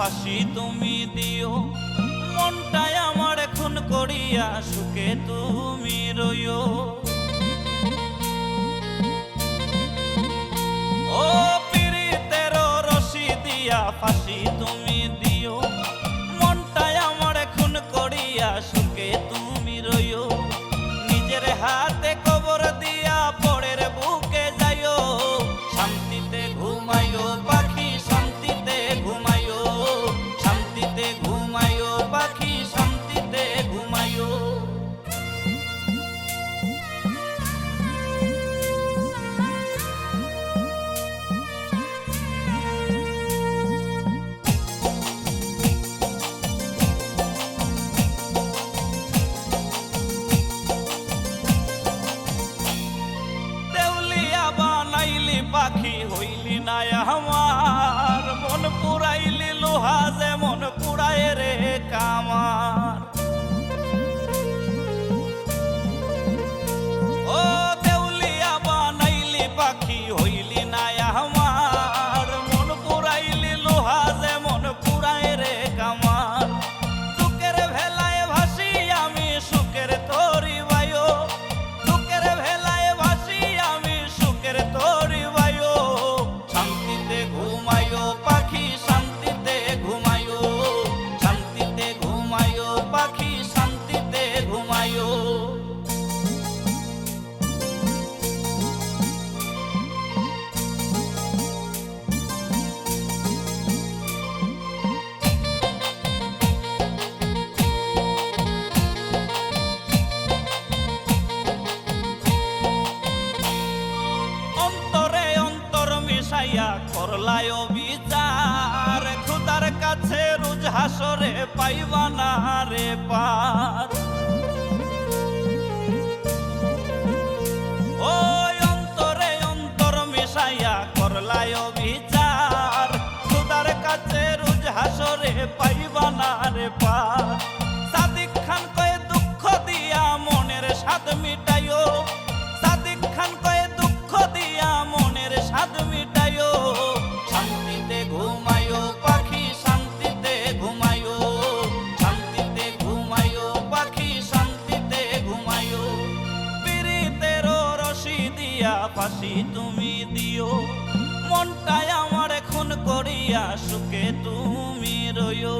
ফাঁসি তুমি দিও, মনটাই আমার খুন করিয়া সুখে তুমি রইও। ও পীড়িতের রশি দিয়া ফাঁসি তুমি দিও, মনটাই আমার খুন করিয়া সুখে তুমি রইও। নিজের হাতে কবর দিয়া পরের বুকে যাইও, শান্তিতে ঘুমাইও পাখি শান্তিতে ঘুমাইও, শান্তিতে ঘুমাইও পাখি শান্তিতে ঘুমাইও। পাখি হইলি না আমার, মন পুরাইলি লোহা যে মন পুরায় রে কামার। ও দেউলিয়া বানাইলি পাখি হইলি না আমার, মন পুরাইলি লোহা যে মন পুরায় রে কামার। দুঃখের ভেলায় ভাসি আমি সুখের তরি বায়ো, দুঃখের ভেলায় ভাসি আমি সুখের তরি পাখি শান্তিতে ঘুমাইও, শান্তিতে ঘুমাইও পাখি শান্তিতে ঘুমাইও। অন্তরে অন্তর মিশাইয়া করলায় বিচার, খুদার কাছে রোজ হাসরে পাইবা না রে পার। ওই অন্তরে অন্তর মিশাইয়া করলায় বিচার, খুদার কাছে রোজ হাসরে পাইবা না রে পার। সাদিক খান কয়ে দুঃখ দিয়া মনের স্বাদ মিটাইও, সাদিক খান কয়ে দুঃখ দিয়া মনের স্বাদ মিটাইও। শান্তিতে ঘুমাইও পাখি শান্তিতে ঘুমাইও, শান্তিতে ঘুমাইও পাখি শান্তিতে ঘুমাইও। পীড়িতের রশি দিয়া ফাঁসি তুমি দিও, মনটাই আমার খুন করিয়া সুখে তুমি রইও।